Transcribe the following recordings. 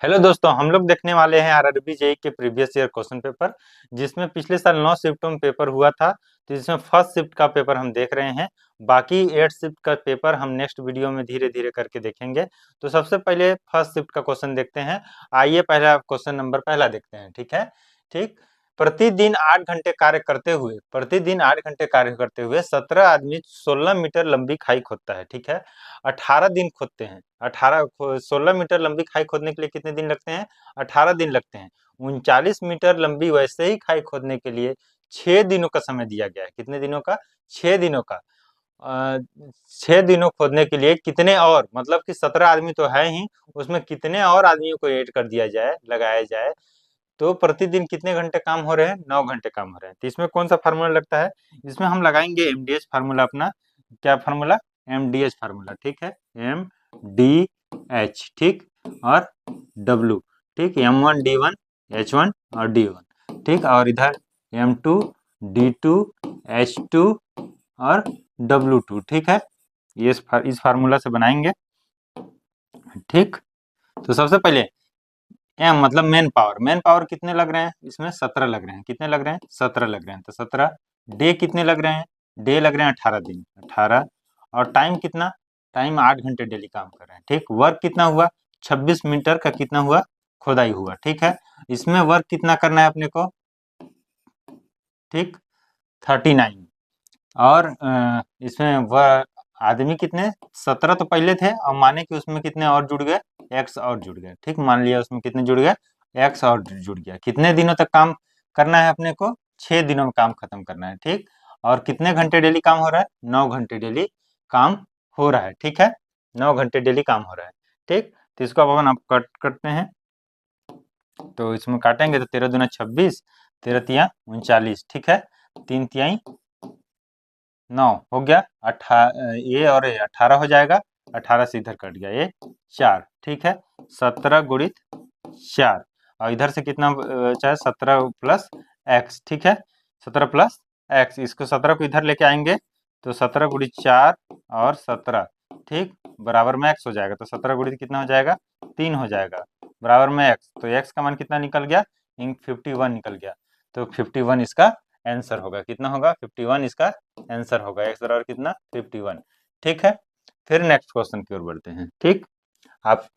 Hello दोस्तों, हम लोग देखने वाले हैं आरआरबी जेईई के प्रीवियस ईयर क्वेश्चन पेपर, जिसमें पिछले साल 9 शिफ्टों में पेपर हुआ था। तो इसमें फर्स्ट शिफ्ट का पेपर हम देख रहे हैं। बाकी 8 शिफ्ट का पेपर हम नेक्स्ट वीडियो में धीरे धीरे करके देखेंगे। तो सबसे पहले फर्स्ट शिफ्ट का क्वेश्चन देखते हैं। आइए पहला क्वेश्चन नंबर पहला देखते हैं। ठीक है। ठीक। प्रतिदिन 8 घंटे कार्य करते हुए 17 आदमी 16 मीटर लंबी खाई खोदता है। ठीक है। 18 दिन खोदते हैं। 16 मीटर लंबी खाई खोदने के लिए कितने दिन लगते हैं? 18 दिन लगते हैं। 39 मीटर लंबी वैसे ही खाई खोदने के लिए 6 दिनों का समय दिया गया है। कितने दिनों का? 6 दिनों का। 6 दिनों खोदने के लिए कितने और, मतलब कि 17 आदमी तो है ही, उसमें कितने और आदमियों को ऐड कर दिया जाए, लगाया जाए, तो प्रतिदिन कितने घंटे काम हो रहे हैं? 9 घंटे काम हो रहे हैं। तो इसमें कौन सा फार्मूला लगता है? इसमें हम लगाएंगे एमडीएच फार्मूला अपना। क्या फार्मूला? एमडीएच फार्मूला। ठीक है। M D H. ठीक। और डब्ल्यू। ठीक। M1 D1 H1 और D1। ठीक। और इधर M2 D2 H2 और W2। ठीक है। ये इस फार्मूला से बनाएंगे। ठीक। तो सबसे पहले एम मतलब मैन पावर कितने लग रहे हैं? इसमें 17 लग रहे हैं। कितने लग रहे हैं? 17 लग रहे हैं। तो 17। डे कितने लग रहे हैं? डे लग रहे हैं 18 दिन। 18। और टाइम कितना? टाइम 8 घंटे डेली काम कर रहे हैं। ठीक। वर्क कितना हुआ? 26 मीटर का कितना हुआ? खोदाई हुआ। ठीक है। इसमें वर्क कितना करना है अपने को? ठीक। 39। और इसमें वह आदमी कितने? 17 तो पहले थे, और माने कि उसमें कितने और जुड़ गए? एक्स और जुड़ गए। ठीक। मान लिया उसमें कितने जुड़ गए? एक्स और जुड़ गया। कितने दिनों तक काम करना है अपने को? 6 दिनों में काम खत्म करना है। ठीक। और कितने घंटे डेली काम हो रहा है? 9 घंटे डेली काम हो रहा है। ठीक है। 9 घंटे डेली काम हो रहा है। ठीक। तो इसको अब अपन आप कट करते हैं। तो इसमें काटेंगे तो 13 दूना 26, 13 तिया 39। ठीक है। 3 तिहाई 9 हो गया। ये और ये 18 हो जाएगा। 18 से इधर कट गया, ये 4। ठीक है। 17 गुणित 4। और इधर से कितना बचा है? 17 प्लस एक्स। ठीक है। 17 प्लस एक्स। इसको 17 को इधर लेके आएंगे तो 17 गुणित 4 और 17। ठीक। बराबर में एक्स हो जाएगा। तो 17 गुणित कितना हो जाएगा? 3 हो जाएगा। बराबर में एक्स। तो एक्स का मान कितना निकल गया? 51 निकल गया। तो 51 इसका आंसर होगा। कितना होगा? 51 इसका आंसर होगा। एक्स बराबर कितना? 51। ठीक है। फिर नेक्स्ट क्वेश्चन की ओर बढ़ते हैं। ठीक। आप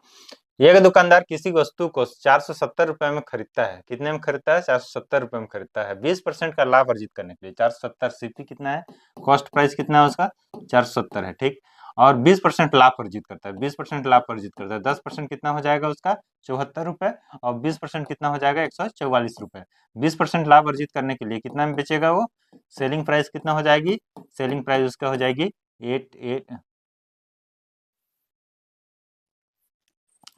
एक दुकानदार किसी वस्तु को 470 रुपए में खरीदता है। कितने में खरीदता है? 470 रुपए में खरीदता है। 20% का लाभ अर्जित करने के लिए 470 सीपी कितना है? कॉस्ट प्राइस कितना है उसका? 470 है। ठीक। और 20% लाभ अर्जित करता है। 20% लाभ अर्जित करता है। 10% कितना हो जाएगा उसका? 74 रुपए। और 20% कितना हो जाएगा? 144 रुपए। 20% लाभ अर्जित करने के लिए कितना में बेचेगा वो? सेलिंग प्राइस कितना हो जाएगी? सेलिंग प्राइस उसका हो जाएगी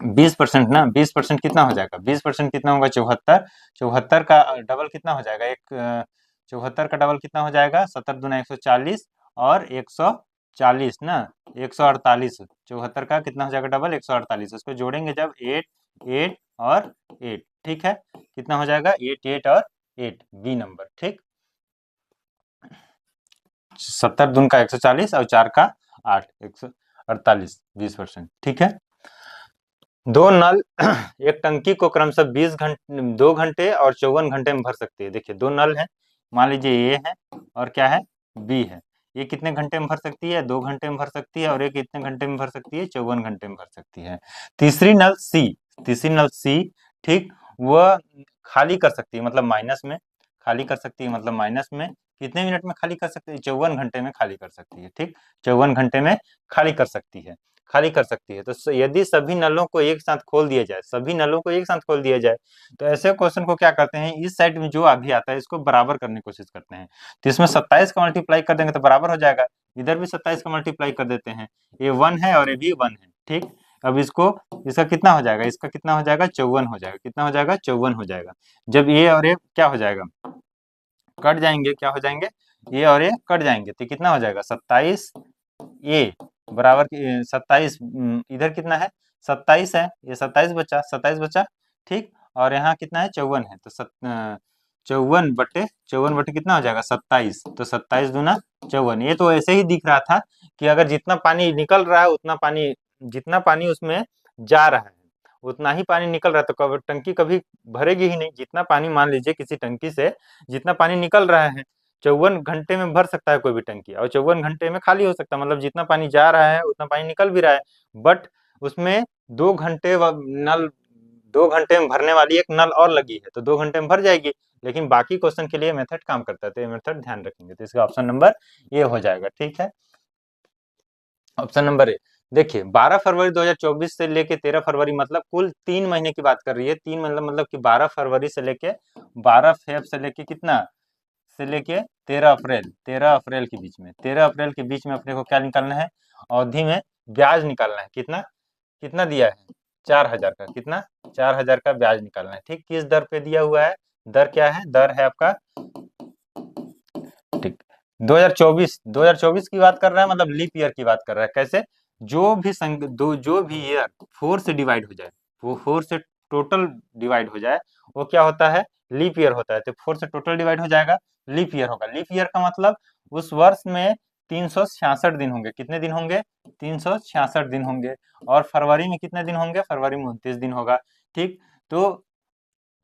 20% ना, 20% कितना हो जाएगा? 20% कितना होगा? 74। 74 का डबल कितना हो जाएगा? 74 का डबल कितना हो जाएगा? 17 दूना 140 और 140 ना, 148। 74 का कितना हो जाएगा डबल? 148। उसको जोड़ेंगे जब 8 8 और 8। ठीक है। कितना हो जाएगा? 8 8 और 8 बी नंबर। ठीक। 70 दून का 140 और 4 का 8, 148। 20%। ठीक है। दो नल एक टंकी को क्रमशः 20 घंटे, 2 घंटे और 54 घंटे में भर सकती है। देखिए 2 नल है, मान लीजिए ये है और क्या है? बी है। ये कितने घंटे में भर सकती है? 2 घंटे में भर सकती है। और ये कितने घंटे में भर सकती है? 54 घंटे में भर सकती है। तीसरी नल सी। ठीक। वह खाली कर सकती है, मतलब माइनस में खाली कर सकती है, मतलब माइनस में कितने मिनट में खाली कर सकती है? 54 घंटे में खाली कर सकती है। ठीक। 54 घंटे में खाली कर सकती है। तो यदि सभी नलों को एक साथ खोल दिया जाए, तो ऐसे क्वेश्चन को क्या करते हैं? इस साइड में जो अभी आता है इसको बराबर करने की कोशिश करते हैं। तो इसमें 27 का मल्टीप्लाई कर देंगे तो बराबर हो जाएगा। इधर भी 27 का मल्टीप्लाई कर देते हैं। ये 1 है और ये भी 1 है। ठीक। अब इसका कितना हो जाएगा? इसका कितना हो जाएगा? 54 हो जाएगा। कितना हो जाएगा? 54 हो जाएगा। जब ये और ये क्या हो जाएगा? कट जाएंगे। क्या हो जाएंगे? ये और ये कट जाएंगे तो कितना हो जाएगा? 27 ए बराबर 27। इधर कितना है? 27 है। ये 27 बचा। ठीक। और यहाँ कितना है? 54 है। तो 54 बटे कितना हो जाएगा? 27। तो 27 दूना 54। ये तो ऐसे ही दिख रहा था कि अगर जितना पानी निकल रहा है उतना पानी, जितना पानी उसमें जा रहा है उतना ही पानी निकल रहा है, तो कभी टंकी कभी भरेगी ही नहीं। जितना पानी, मान लीजिए किसी टंकी से जितना पानी निकल रहा है 54 घंटे में भर सकता है कोई भी टंकी, और 54 घंटे में खाली हो सकता है, मतलब जितना पानी जा रहा है उतना पानी निकल भी रहा है। बट उसमें 2 घंटे नल 2 घंटे में भरने वाली एक नल और लगी है, तो 2 घंटे में भर जाएगी। लेकिन बाकी क्वेश्चन के लिए मेथड काम करता है, तो ये मेथड ध्यान रखेंगे, तो इसका ऑप्शन नंबर ये हो जाएगा। ठीक है, ऑप्शन नंबर ए। देखिए 12 फरवरी 2024 से लेके 13 फरवरी, मतलब कुल 3 महीने की बात कर रही है। 3 मतलब कि 12 फरवरी से लेके 12 फेब से लेके कितना, से लेके 13 अप्रैल के बीच में, 13 अप्रैल के बीच में अपने को क्या निकालना है, अवधि में ब्याज निकालना है। कितना कितना दिया है, 4000 का, कितना 4000 का ब्याज निकालना है। ठीक, किस दर पे दिया हुआ है, दर क्या है, दर है आपका, ठीक 2024 की बात कर रहा है, मतलब लीप ईयर की बात कर रहा है। कैसे, जो भी ईयर 4 से डिवाइड हो जाए, वो 4 से टोटल डिवाइड हो जाए, वो क्या होता है, लीप ईयर होता है। तो 4 से टोटल डिवाइड हो जाएगा, लीप ईयर होगा। लीप ईयर का मतलब उस वर्ष में 366 दिन होंगे। कितने दिन होंगे, 366 दिन होंगे। और फरवरी में कितने दिन होंगे, फरवरी में 29 दिन होगा। ठीक, तो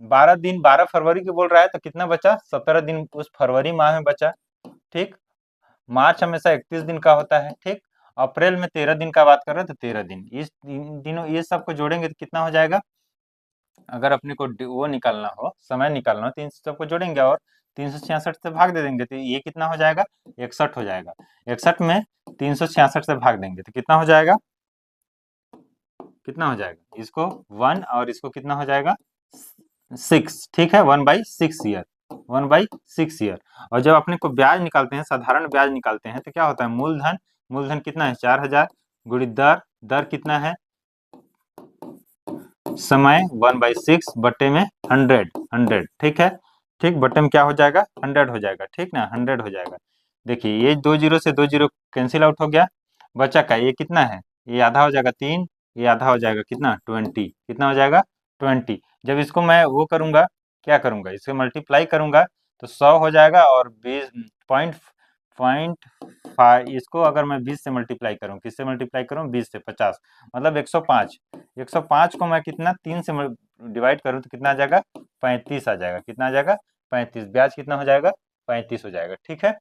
12 दिन, 12 फरवरी की बोल रहा है, तो कितना बचा, 17 दिन उस फरवरी माह में बचा। ठीक, मार्च हमेशा 31 दिन का होता है। ठीक, अप्रैल में 13 दिन का बात कर रहे हैं, तो 13 दिन, इस दिनों ये सबको जोड़ेंगे तो कितना हो जाएगा, अगर अपने को वो निकालना हो, समय निकालना हो, तो इन सबको जोड़ेंगे और 366 से भाग दे देंगे, तो ये कितना हो जाएगा, 61 हो जाएगा। 61 में 366 से भाग देंगे तो कितना हो जाएगा, कितना हो जाएगा, इसको 1 और इसको कितना हो जाएगा, 6। ठीक है, 1/6 ईयर, 1/6 ईयर। और जब अपने को ब्याज निकालते हैं, साधारण ब्याज निकालते हैं, तो क्या होता है, मूलधन, मूलधन कितना है, 4000 गुणित दर, दर कितना है, समय 1/6 बटे में 100। ठीक है, ठीक, बटे में क्या हो जाएगा, 100 हो जाएगा। ठीक ना, 100 हो जाएगा। देखिए ये 2 जीरो से 2 जीरो कैंसिल आउट हो गया, बचा का ये कितना है, ये आधा हो जाएगा 3, ये आधा हो जाएगा कितना, 20, कितना हो जाएगा, 20। जब इसको मैं वो करूंगा, क्या करूंगा, इसको मल्टीप्लाई करूंगा, तो 100 हो जाएगा, और 20 पॉइंट पॉइंट इसको अगर मैं 20 से मल्टीप्लाई करूं, किससे मल्टीप्लाई करूं, 20 से 50, मतलब 105। 105 को मैं कितना, 3 से डिवाइड करूं तो कितना आ जाएगा, 35 आ जाएगा। कितना आ जाएगा, 35। ब्याज कितना हो जाएगा, 35 हो जाएगा। ठीक है,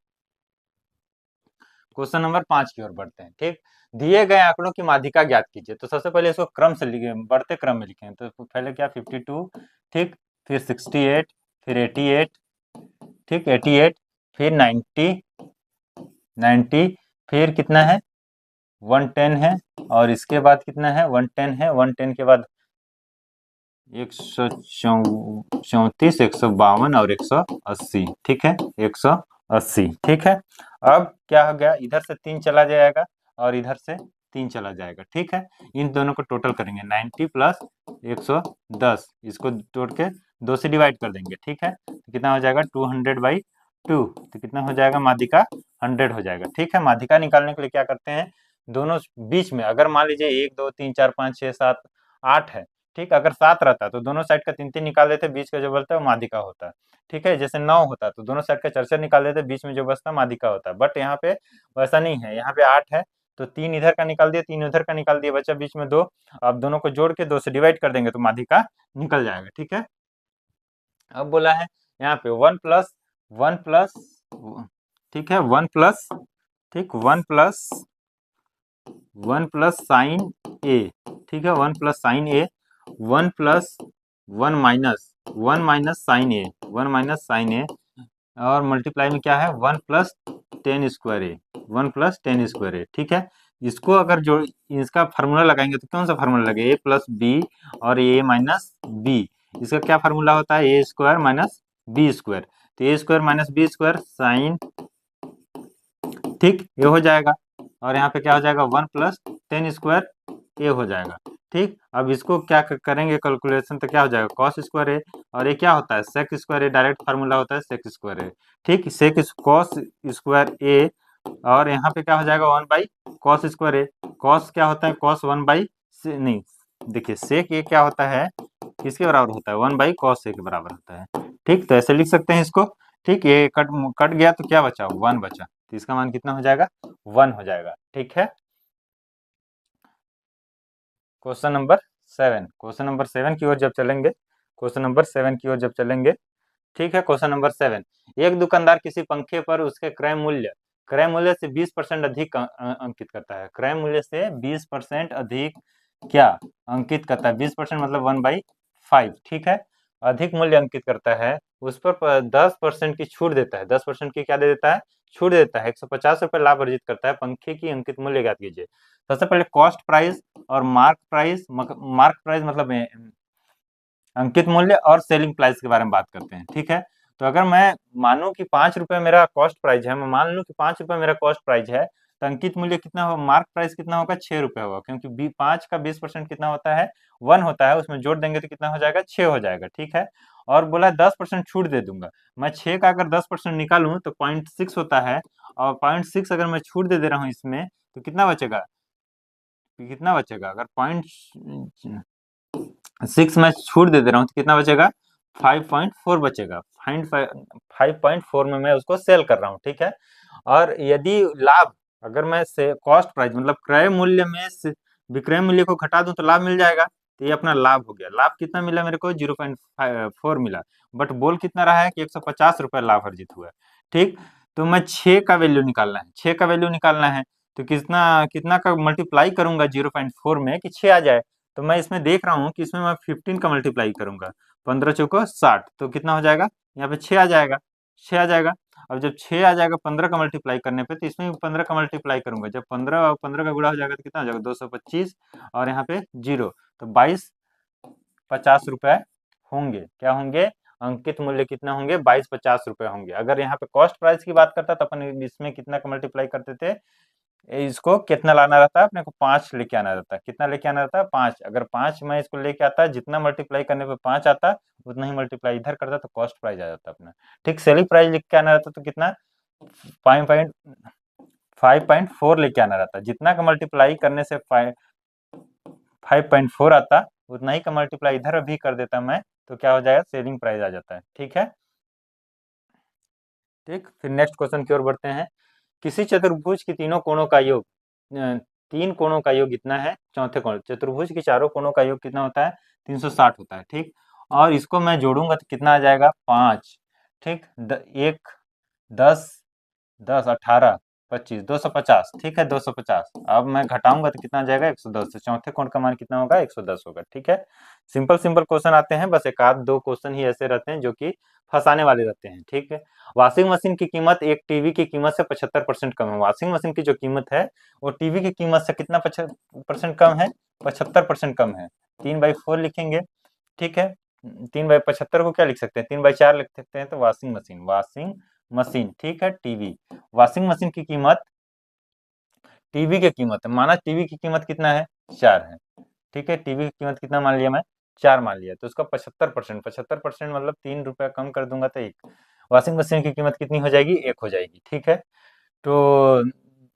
क्वेश्चन नंबर 5 की ओर बढ़ते हैं। ठीक, दिए गए आंकड़ों की माध्यिका ज्ञात कीजिए। तो सबसे पहले इसको क्रम से लिखे, बढ़ते क्रम में लिखें। तो पहले क्या, 52, ठीक, फिर 68, फिर 88, ठीक 88, फिर 90, 90, फिर कितना है, 110 है, और इसके बाद कितना है, 110 है, 110 के बाद 134, 152 और 180। ठीक है, 180। ठीक है, अब क्या हो गया, इधर से 3 चला जाएगा और इधर से 3 चला जाएगा। ठीक है, इन दोनों को टोटल करेंगे, 90 प्लस 110, इसको तोड़ के 2 से डिवाइड कर देंगे। ठीक है, तो कितना हो जाएगा, 200/2, तो कितना हो जाएगा, माध्यिका 100 हो जाएगा। ठीक है, माध्यिका निकालने के लिए क्या करते हैं, दोनों बीच में, अगर मान लीजिए 1 2 3 4 5 6 7 8 है, ठीक, अगर 7 रहता तो दोनों साइड का 3 3 निकाल देते, बीच का जो बचता है वो माध्यिका होता है। ठीक है, जैसे 9 होता तो दोनों साइड का 4 4 निकाल देते, बीच में जो बचता माध्यिका होता है। बट यहाँ पे वैसा नहीं है, यहाँ पे 8 है, तो 3 इधर का निकाल दिया, 3 उधर का निकाल दिया, बचा बीच में 2। अब दोनों को जोड़ के 2 से डिवाइड कर देंगे तो माध्यिका निकल जाएगा। ठीक है, अब बोला है यहाँ पे 1 प्लस, ठीक है, 1 प्लस, ठीक, 1 प्लस साइन ए, ठीक है, 1 प्लस साइन ए, 1 प्लस 1 माइनस साइन ए, 1 माइनस साइन ए, और मल्टीप्लाई में क्या है, 1 प्लस 10 स्क्वायर ए, 1 प्लस 10 स्क्वायर ए। ठीक है, इसको अगर जो इसका फार्मूला लगाएंगे तो कौन सा फार्मूला लगे, ए प्लस बी और ए माइनस बी, इसका क्या फार्मूला होता है, A square minus B square. तो A square minus B square sign, ठीक, ये हो जाएगा, और यहाँ पे क्या हो जाएगा, 1 प्लस 10 स्क्वायर ए हो जाएगा। ठीक, अब इसको क्या करेंगे कैलकुलेशन, तो क्या हो जाएगा, कॉस स्क्वायर ए, और ये क्या होता है, सेक स्क्वायर ए, डायरेक्ट फार्मूला होता है सेक स्क्वायर ए। ठीक, सेक कॉस स्क्वायर ए, और यहाँ पे क्या हो जाएगा, 1/कॉस स्क्वायर ए। कॉस क्या होता है, कॉस 1 नहीं, देखिए सेक ए क्या होता है, किसके बराबर होता है, 1/कॉस ए के बराबर होता है। ठीक, तो ऐसे लिख सकते हैं इसको। ठीक, ये कट कट गया तो क्या बचा, 1 बचा, तो इसका मान कितना हो जाएगा, 1 हो जाएगा। ठीक है, क्वेश्चन नंबर 7, क्वेश्चन नंबर 7 की ओर जब चलेंगे, क्वेश्चन नंबर 7 की ओर जब चलेंगे, ठीक है। क्वेश्चन नंबर 7, एक दुकानदार किसी पंखे पर उसके क्रय मूल्य से 20% अधिक अंकित करता है। क्रय मूल्य से 20% अधिक क्या अंकित करता है? 20% मतलब 1/5, ठीक है। अधिक मूल्य अंकित करता है, उस पर 10% की छूट देता है। 10% की क्या दे देता है? छूट देता है। 150 रुपये लाभ अर्जित करता है। पंखे की अंकित मूल्य ज्ञात कीजिए। सबसे पहले कॉस्ट प्राइस और मार्क प्राइस, मार्क प्राइस मतलब अंकित मूल्य, और सेलिंग प्राइस के बारे में बात करते हैं, ठीक है। तो अगर मैं मानूं कि 5 रुपये मेरा कॉस्ट प्राइस है, मैं मान लूं कि 5 रुपये मेरा कॉस्ट प्राइस है, तो अंकित मूल्य कितना होगा? मार्क प्राइस कितना होगा? 6 रुपये होगा, क्योंकि 5 का 20% कितना होता है? 1 होता है, उसमें जोड़ देंगे तो कितना हो जाएगा? 6 हो जाएगा, ठीक है। और बोला 10% छूट दे दूंगा। मैं 6 का अगर 10% निकालूं तो 0.6 होता है, और 0.6 अगर मैं छूट दे रहा हूँ इसमें, तो कितना बचेगा? अगर 0.6 में छूट दे रहा हूँ तो कितना बचेगा? 5.4 बचेगा। 5.4 में मैं उसको सेल कर रहा हूँ, ठीक है। और यदि लाभ, अगर मैं से कॉस्ट प्राइस मतलब क्रय मूल्य में से विक्रय मूल्य को घटा दूं तो लाभ मिल जाएगा। तो ये अपना लाभ हो गया। लाभ कितना मिला मेरे को? 0.4 मिला। बट बोल कितना रहा है कि 150 रुपये लाभ अर्जित हुआ है, ठीक। तो मैं 6 का वैल्यू निकालना है, 6 का वैल्यू निकालना है, तो कितना कितना का मल्टीप्लाई करूंगा 0.4 में कि 6 आ जाए। तो मैं इसमें देख रहा हूँ कि इसमें मैं 15 का मल्टीप्लाई करूंगा, 15 चौको 60, तो कितना हो जाएगा? यहाँ पे 6 आ जाएगा, 6 आ जाएगा। अब जब 6 आ जाएगा 15 का मल्टीप्लाई करने पे, तो इसमें भी 15 का मल्टीप्लाई करूंगा। जब 15 और 15 का गुणा हो जाएगा तो कितना हो जाएगा? 225, और यहाँ पे 0, तो 22.50 रुपए होंगे। क्या होंगे? अंकित मूल्य कितना होंगे? 22.50 रुपए होंगे। अगर यहाँ पे कॉस्ट प्राइस की बात करता तो अपन इसमें कितना का मल्टीप्लाई करते थे? इसको कितना लाना रहता है अपने को? 5 लेके आना रहता है। कितना लेके आना रहता है? 5। अगर 5 मैं इसको लेके आता, जितना मल्टीप्लाई करने पे 5 आता, उतना ही मल्टीप्लाई इधर करता तो कॉस्ट प्राइस आ जाता अपना, ठीक। सेलिंग प्राइस लिख के आना रहता तो कितना? 5.4 लेके आना रहता। जितना का मल्टीप्लाई करने से 5.4 आता, उतना ही का मल्टीप्लाई इधर भी कर देता मैं, तो क्या हो जाएगा? सेलिंग प्राइस आ जाता है, ठीक है। ठीक, फिर नेक्स्ट क्वेश्चन की ओर बढ़ते हैं। किसी चतुर्भुज की तीनों कोणों का योग, 3 कोणों का योग कितना है? चौथे कोण, चतुर्भुज के चारों कोणों का योग कितना होता है? 360 होता है, ठीक। और इसको मैं जोड़ूंगा तो कितना आ जाएगा? 5, ठीक। 1, 10, 10, 18, 25, 250, ठीक है, 250। अब मैं घटाऊंगा तो कितना आ जाएगा? 110। तो चौथे कोण का मान कितना होगा? 110 होगा, ठीक है। सिंपल सिंपल क्वेश्चन आते हैं, बस एक आध दो क्वेश्चन ही ऐसे रहते हैं जो कि फंसाने वाले रहते हैं, ठीक है। वॉशिंग मशीन की कीमत एक टीवी की कीमत से 75% कम है। वॉशिंग मशीन की जो कीमत है वो टीवी की कीमत से कितना परसेंट कम है? 75% कम है। 3/4 लिखेंगे, ठीक है। 3/75 को क्या लिख सकते हैं? 3/4 लिख सकते हैं। तो वॉशिंग मशीन, ठीक है। टीवी, वॉशिंग मशीन की कीमत टीवी की कीमत है, माना टीवी की कीमत कितना है? 4 है, ठीक है। टीवी की कीमत कितना मान लिया मैं? 4 मान लिया। तो उसका 75%, 75% मतलब 3 रुपया कम कर दूंगा तो 1। वॉशिंग मशीन की कीमत कितनी हो जाएगी? 1 हो जाएगी, ठीक है। तो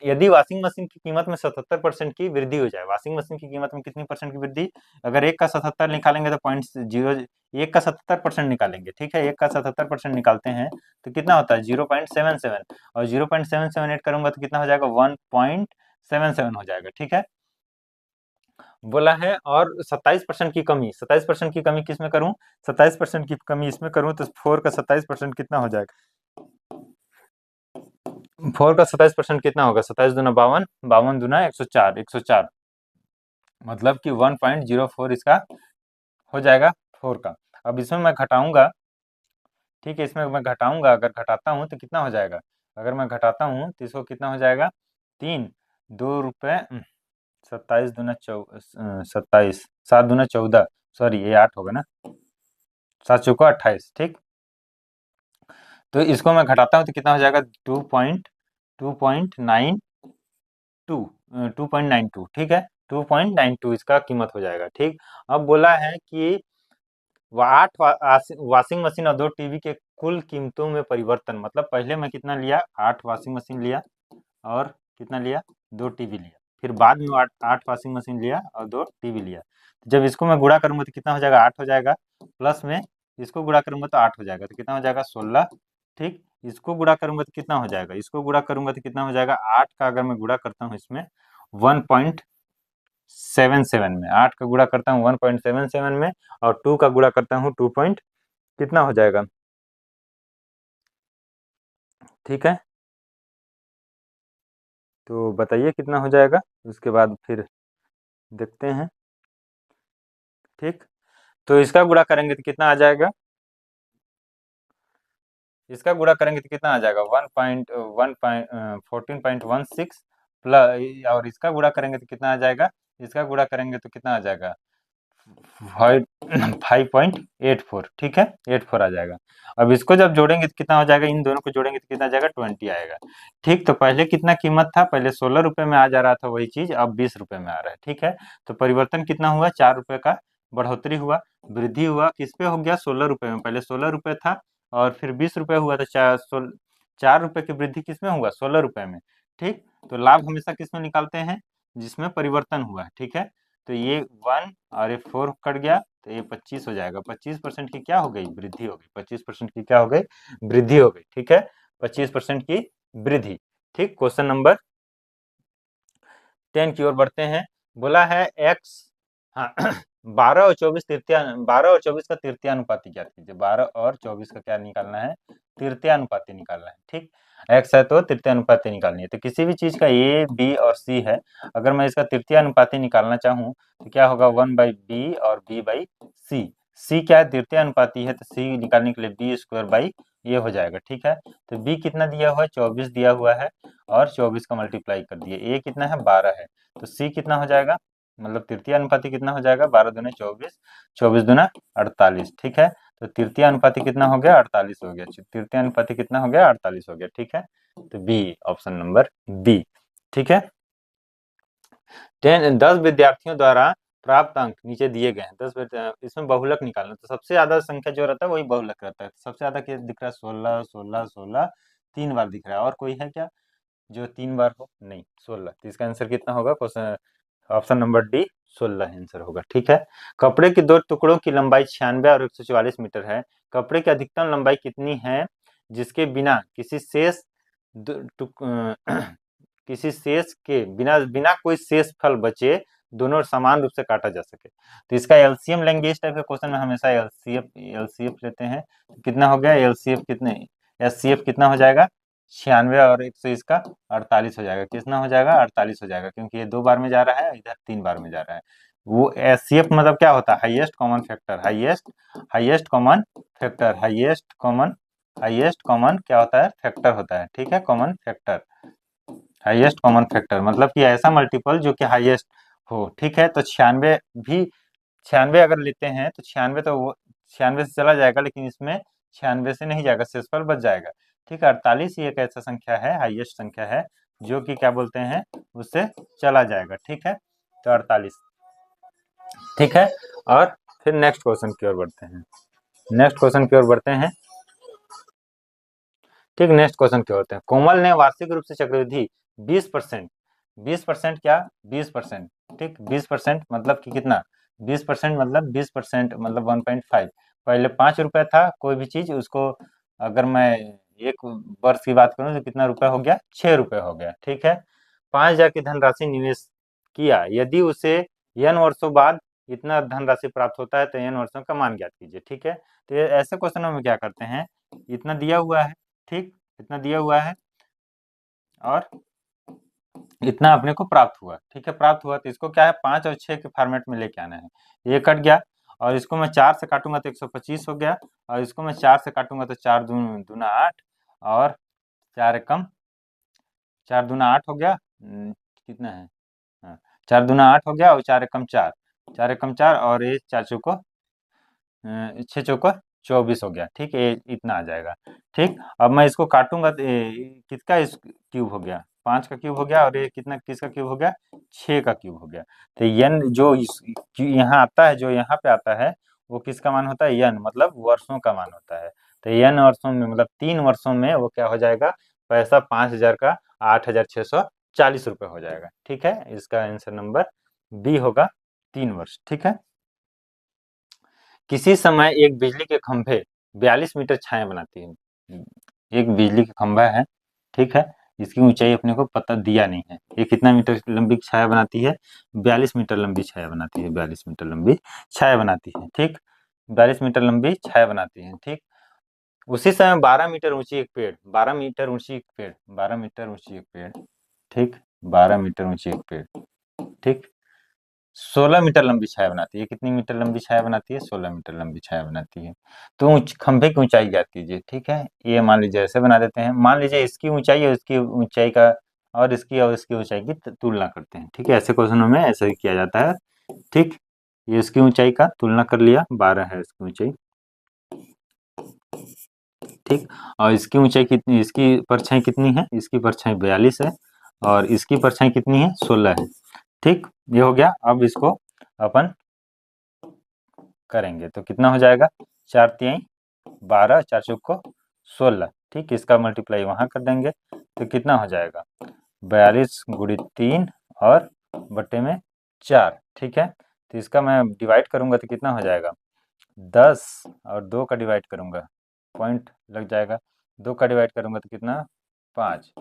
यदि वॉशिंग मशीन की कीमत में 77% की वृद्धि हो जाए, वॉशिंग मशीन की कीमत में कितनी परसेंट की वृद्धि? अगर 1 का 77 निकालेंगे तो 0, 1 का 77% निकालेंगे, ठीक है। 1 का 77% निकालते हैं तो कितना होता है? 0.77, और 0.778 करूंगा तो कितना हो जाएगा? 1.77 हो जाएगा, ठीक है। बोला है, और 27% की कमी, 27% की कमी किस में करूं? 27% की कमी इसमें करूं तो 4 का 27% कितना हो जाएगा? 4 का 27% कितना होगा? 27 दूना 52, 52 दूना 104, 104, मतलब कि 1.04 इसका हो जाएगा 4 का। अब इसमें मैं घटाऊंगा, ठीक है। इसमें मैं घटाऊंगा, अगर घटाता हूँ तो कितना हो जाएगा? अगर मैं घटाता हूँ तो इसको कितना हो जाएगा? 3, 2 रुपये, 27 दूना 27, 7 दूना 14, सॉरी ये 8 होगा ना, 7 चौका 28, ठीक। तो इसको मैं घटाता हूँ तो कितना हो जाएगा? 2.92, ठीक है। 2.92 इसका कीमत हो जाएगा, ठीक। अब बोला है कि 8 वॉशिंग मशीन और 2 टीवी के कुल कीमतों में परिवर्तन, मतलब पहले मैं कितना लिया? 8 वॉशिंग मशीन लिया, और कितना लिया? 2 टीवी लिया। फिर बाद में 8 वॉशिंग मशीन लिया और 2 टीवी लिया। जब इसको मैं गुणा करूंगा तो कितना हो जाएगा? 8 हो जाएगा। प्लस में इसको गुणा करूंगा तो 8 हो जाएगा, तो कितना हो जाएगा? 16, ठीक। इसको गुणा करूंगा तो कितना हो जाएगा? इसको गुणा करूंगा तो कितना हो जाएगा? 8 का अगर मैं गुणा करता हूँ इसमें 1. 77 में, 8 का गुणा करता हूँ 1.77 में, और 2 का गुणा करता हूँ 2 पॉइंट कितना हो जाएगा, ठीक है। तो बताइए कितना हो जाएगा, उसके बाद फिर देखते हैं, ठीक। तो इसका गुणा करेंगे तो कितना आ जाएगा, इसका गुणा करेंगे तो कितना आ जाएगा 14.16 प्लस, और इसका गुणा करेंगे तो कितना आ जाएगा, इसका गुणा करेंगे तो कितना आ जाएगा 5.84, ठीक है, 84 आ जाएगा। अब इसको जब जोड़ेंगे तो कितना हो जाएगा, इन दोनों को जोड़ेंगे तो कितना आ जाएगा 20 आएगा, ठीक। तो पहले कितना कीमत था, पहले 16 रुपये में आ जा रहा था वही चीज, अब 20 रुपये में आ रहा है, ठीक है। तो परिवर्तन कितना हुआ, 4 रुपये का बढ़ोतरी हुआ, वृद्धि हुआ, किस पे हो गया 16 रुपये में, पहले 16 रुपये था और फिर 20 रुपये हुआ, तो 4 रुपये की वृद्धि किसमें हुआ, 16 रुपये में, ठीक। तो लाभ हमेशा किसमें निकालते हैं, जिसमें परिवर्तन हुआ है, ठीक है। तो ये 1 और ये 4 कट गया, तो ये 25 हो जाएगा, 25% की क्या हो गई, वृद्धि हो गई, 25% की क्या हो गई, वृद्धि हो गई, ठीक है, 25% की वृद्धि, ठीक। क्वेश्चन नंबर 10 की ओर बढ़ते हैं। बोला है एक्स, हाँ 12 और 24 का तृतीय अनुपाती ज्ञात कीजिए, 12 और 24 का क्या निकालना है, तृतीय अनुपाती निकालना है, ठीक। एक्स है तो तृतीय अनुपाती निकालनी है, तो किसी भी चीज का ए बी और सी है, अगर मैं इसका तृतीय अनुपाती निकालना चाहूँ तो क्या होगा 1/b और b/c, सी क्या है तृतीय अनुपाती है, तो सी निकालने के लिए b² ये हो जाएगा, ठीक है। तो b कितना दिया हुआ है, 24 दिया हुआ है, और 24 का मल्टीप्लाई कर दिए, ए कितना है 12 है, तो सी कितना हो जाएगा, मतलब तृतीय अनुपाती कितना हो जाएगा, 12 दूनी 24, 24 दूना 48, ठीक है। तो तृतीय अनुपाती कितना हो गया, 48 हो गया, तृतीय अनुपाती कितना हो गया, 48 हो गया, ठीक है। तो बी, ऑप्शन नंबर बी, ठीक है। 10 विद्यार्थियों द्वारा प्राप्त अंक नीचे दिए गए हैं, इसमें बहुलक निकालना, तो सबसे ज्यादा संख्या जो रहता है वही बहुलक रहता है, सबसे ज्यादा क्या दिख रहा है 16 16 16, 3 बार दिख रहा है, और कोई है क्या जो 3 बार हो, नहीं 16, तो इसका आंसर कितना होगा, question option number D 16 answer होगा, ठीक है। कपड़े के 2 टुकड़ों की लंबाई 96 और 144 मीटर है, कपड़े की अधिकतम लंबाई कितनी है जिसके बिना किसी शेष दो- टुक- अ, किसी शेष के बिना बिना कोई शेष फल बचे दोनों समान रूप से काटा जा सके, तो इसका एलसीएम लेंगे, इस टाइप के क्वेश्चन में हमेशा एलसीएफ लेते हैं, कितना हो गया एलसीएफ, कितने एचसीएफ कितना हो जाएगा 96 और 120 का 48 हो जाएगा, कितना हो जाएगा 48 हो जाएगा, क्योंकि ये 2 बार में जा रहा है, इधर 3 बार में जा रहा है। वो एचसीएफ मतलब क्या होता है, highest common factor, highest common factor, highest common क्या होता है, फैक्टर होता है, ठीक है, common factor, highest common factor मतलब कि ऐसा मल्टीपल जो कि हाईएस्ट हो, ठीक है। तो 96 भी, 96 अगर लेते हैं तो 96 तो वो 96 से चला जाएगा, लेकिन इसमें 96 से नहीं जाएगा, शेषफल बच जाएगा, ठीक है। 48 ही एक ऐसा संख्या है, हाईएस्ट संख्या है, जो कि क्या बोलते हैं, उससे चला जाएगा, ठीक है। तो 48, ठीक है। और फिर नेक्स्ट क्वेश्चन की ओर बढ़ते हैं, नेक्स्ट क्वेश्चन की ओर बढ़ते हैं, ठीक। नेक्स्ट क्वेश्चन क्या होते हैं, कोमल ने वार्षिक रूप से चक्रवृद्धि 20%, 20% क्या 20%, ठीक, 20% मतलब कि कितना, 20% मतलब 20% मतलब 1.5, पहले 5 रुपए था कोई भी चीज, उसको अगर मैं एक वर्ष की बात करूं तो कितना रुपया हो गया, 6 रुपये हो गया, ठीक है। 5,000 की धनराशि निवेश किया, यदि उसे n वर्षों बाद इतना धनराशि प्राप्त होता है तो n वर्षों का मान ज्ञात कीजिए, ठीक है। तो ऐसे क्वेश्चनों में क्या करते हैं, इतना दिया हुआ है, ठीक, इतना दिया हुआ है और इतना अपने को प्राप्त हुआ, ठीक है, प्राप्त हुआ, तो इसको क्या है 5 और 6 के फॉर्मेट में लेके आना है, ये कट गया, और इसको मैं 4 से काटूंगा तो 125 हो गया, और इसको मैं 4 से काटूंगा तो 4 दूना 8, और 4 एकम 4 दूना 8 हो गया, कितना है, हाँ 4 दूना 8 हो गया, और 4 एकम 4, 4 एकम 4, और ये 4 चौको 6 चौको 24 हो गया, ठीक है, ये इतना आ जाएगा, ठीक। अब मैं इसको काटूंगा तो किसका इस क्यूब हो गया, 5 का क्यूब हो गया, और ये कितना किसका क्यूब हो गया, 6 का क्यूब हो गया, तो यन जो यहाँ आता है, जो यहाँ पे आता है वो किसका मान होता है, यन मतलब वर्षों का मान होता है, तो यन वर्षों में मतलब 3 वर्षों में वो क्या हो जाएगा, पैसा 5,000 का 8,640 रुपये हो जाएगा, ठीक है। इसका आंसर नंबर बी होगा, 3 वर्ष, ठीक है। किसी समय एक बिजली के खंभे 42 मीटर छाया बनाती है, एक बिजली का खंभा है, ठीक है, इसकी ऊंचाई अपने को पता दिया नहीं है। ये कितना मीटर लंबी छाया बनाती है? 42 मीटर लंबी छाया बनाती है, 42 मीटर लंबी छाया बनाती है, ठीक। 42 मीटर लंबी छाया बनाती है, ठीक। उसी समय 12 मीटर ऊंची एक पेड़, 12 मीटर ऊंची एक पेड़, 12 मीटर ऊंची एक पेड़, ठीक, 12 मीटर ऊंची एक पेड़, ठीक, 16 मीटर लंबी छाया बनाती है। कितनी मीटर लंबी छाया बनाती है? 16 मीटर लंबी छाया बनाती है। तो खंभे की ऊंचाई ज्ञात कीजिए, ठीक है। ये मान लीजिए ऐसे बना देते हैं, मान लीजिए इसकी ऊंचाई और इसकी ऊंचाई का और इसकी ऊंचाई की तुलना करते हैं, ठीक है। ऐसे क्वेश्चनों में ऐसे ही किया जाता है, ठीक। ये इसकी ऊंचाई का तुलना कर लिया, 12 है इसकी ऊंचाई, ठीक। और इसकी ऊंचाई कितनी, इसकी परछाई कितनी है? इसकी परछाई 42 है और इसकी परछाई कितनी है? 16 है, ठीक। ये हो गया। अब इसको अपन करेंगे तो कितना हो जाएगा? 4 तिहाई 12, 4 चौको 16, ठीक। इसका मल्टीप्लाई वहां कर देंगे तो कितना हो जाएगा? 42 गुणित 3 और बट्टे में 4, ठीक है। तो इसका मैं डिवाइड करूंगा तो कितना हो जाएगा? 10 और 2 का डिवाइड करूंगा, पॉइंट लग जाएगा। 2 का डिवाइड करूंगा तो कितना? 5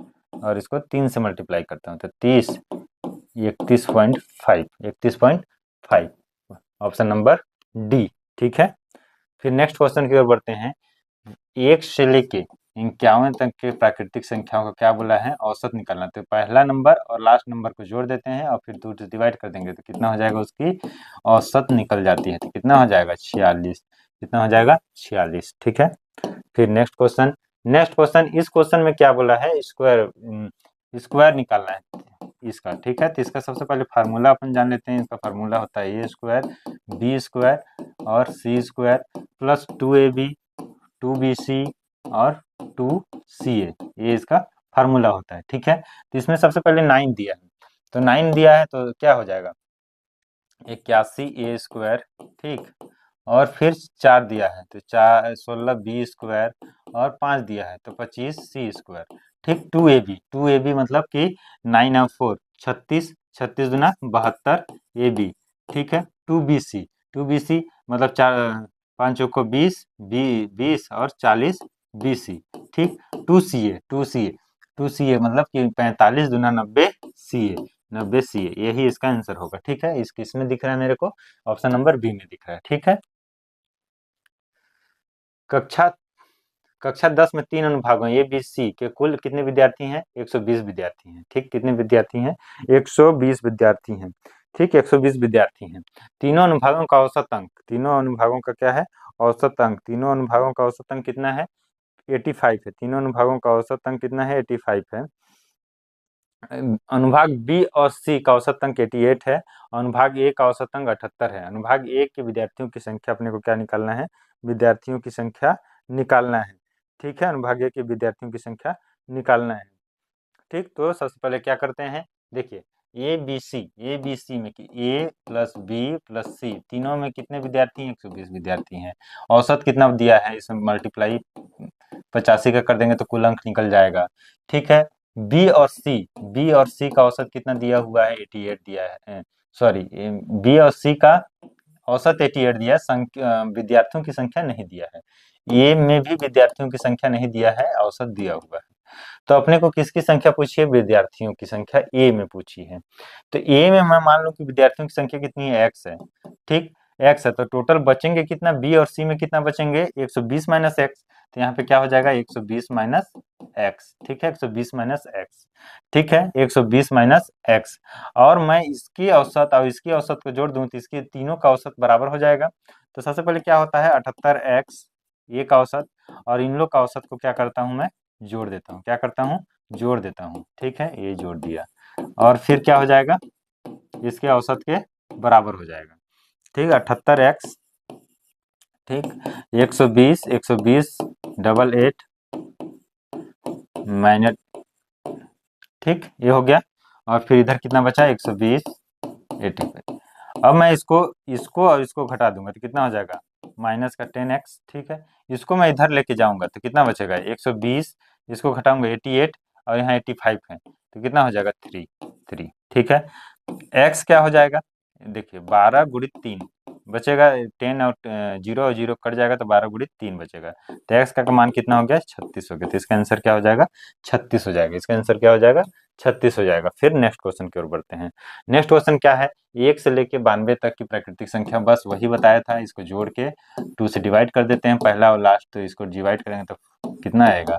और इसको 3 से मल्टीप्लाई करता हूँ तो 30, 31.5, 31.5, ऑप्शन नंबर डी, ठीक है। फिर नेक्स्ट क्वेश्चन की ओर बढ़ते हैं। 1 से लेके 51 तक के प्राकृतिक संख्याओं का क्या बोला है? औसत निकालना। तो पहला नंबर और लास्ट नंबर को जोड़ देते हैं और फिर 2 से डिवाइड कर देंगे तो कितना हो जाएगा? उसकी औसत निकल जाती है। तो कितना हो जाएगा? 46। कितना हो जाएगा? 46, ठीक है। फिर नेक्स्ट क्वेश्चन, इस क्वेश्चन में क्या बोला है? स्क्वायर निकालना है इसका, ठीक है। तो इसका सबसे पहले फार्मूला अपन जान लेते हैं। इसका फार्मूला होता है ए स्क्वायर बी स्क्वायर और सी स्क्वायर प्लस 2ab 2bc और 2ca, ये इसका फार्मूला होता है, ठीक है। तो इसमें सबसे पहले 9 दिया है, तो 9 दिया है तो क्या हो जाएगा? 81 a स्क्वायर, ठीक। और फिर 4 दिया है तो 16 बी स्क्वायर और 5 दिया है तो 25 सी स्क्वायर, ठीक। 2ab मतलब कि 9 और 4 36, 36 दूना 72 ab, ठीक है। 2bc मतलब 5 चौको 20, 20 और 40 bc, ठीक। 2ca मतलब कि 45 दूना 90 ca, 90 ca, यही इसका आंसर होगा, ठीक है। इसमें दिख रहा है मेरे को, ऑप्शन नंबर बी में दिख रहा है, ठीक है। कक्षा कक्षा 10 में 3 अनुभागों ए बी सी के कुल कितने विद्यार्थी हैं? 120 विद्यार्थी हैं, ठीक। कितने विद्यार्थी हैं? 120 विद्यार्थी हैं, ठीक। 120 विद्यार्थी हैं। तीनों अनुभागों का औसत अंक, तीनों अनुभागों का क्या है? औसत अंक। तीनों अनुभागों का औसत अंक कितना है? 85 है। तीनों अनुभागों का औसत अंक कितना है? 85 है। अनुभाग बी और सी का औसत अंक 88 है। अनुभाग ए का औसत अंक 78 है। अनुभाग ए के विद्यार्थियों की संख्या अपने को क्या निकालना है? विद्यार्थियों की संख्या निकालना है, ठीक है। अनुभाग ए के विद्यार्थियों की संख्या निकालना है, ठीक। तो सबसे पहले क्या करते हैं? देखिए ए बी सी में कि ए प्लस बी प्लस सी तीनों में कितने विद्यार्थी हैं? 120 विद्यार्थी हैं। औसत कितना दिया है? इसमें मल्टीप्लाई 85 का कर देंगे तो कुल अंक निकल जाएगा, ठीक है। बी और सी का औसत कितना दिया हुआ है? 88 दिया है, सॉरी, बी और सी का औसत 88 दिया है, विद्यार्थियों की संख्या नहीं दिया है। ए में भी विद्यार्थियों की संख्या नहीं दिया है, औसत दिया हुआ है। तो अपने को किसकी संख्या पूछी है? विद्यार्थियों की संख्या ए में पूछी है। तो ए में मैं मान लूं कि विद्यार्थियों की संख्या कितनी है? एक्स है, ठीक। एक्स है तो टोटल बचेंगे कितना? बी और सी में कितना बचेंगे? 120 माइनस एक्स। तो यहाँ पे क्या हो जाएगा? 120 माइनस एक्स, ठीक है। 120 माइनस एक्स, ठीक है। 120 माइनस एक्स और मैं इसकी औसत और इसकी औसत को जोड़ दूं तो इसके तीनों का औसत बराबर हो जाएगा। तो सबसे पहले क्या होता है? 78x ये का औसत और इन लोग का औसत को क्या करता हूं मैं? जोड़ देता हूँ। क्या करता हूँ? जोड़ देता हूँ, ठीक है। ये जोड़ दिया और फिर क्या हो जाएगा? इसके औसत के बराबर हो जाएगा, ठीक। 78x, ठीक। 120 डबल 8 माइनस, ठीक। ये हो गया और फिर इधर कितना बचा? 120 85। अब मैं इसको इसको और इसको घटा दूंगा तो कितना हो जाएगा? माइनस का 10x, ठीक है। इसको मैं इधर लेके जाऊंगा तो कितना बचेगा? 120, इसको घटाऊंगा 88 और यहाँ 85 है तो कितना हो जाएगा? 3, ठीक है। x क्या हो जाएगा? देखिए 12 गुणित 3, बचेगा 10 और 0 और 0 कट जाएगा तो 12 गुणित 3 बचेगा। तो एक्स का मान कितना हो गया? 36 हो गया। तो इसका आंसर क्या हो जाएगा? 36 हो जाएगा। इसका आंसर क्या हो जाएगा? 36 हो जाएगा। फिर नेक्स्ट क्वेश्चन की ओर बढ़ते हैं। नेक्स्ट क्वेश्चन क्या है? 1 से लेके 92 तक की प्राकृतिक संख्या, बस वही बताया था। इसको जोड़ के 2 से डिवाइड कर देते हैं, पहला और लास्ट, तो इसको डिवाइड करेंगे तो कितना आएगा?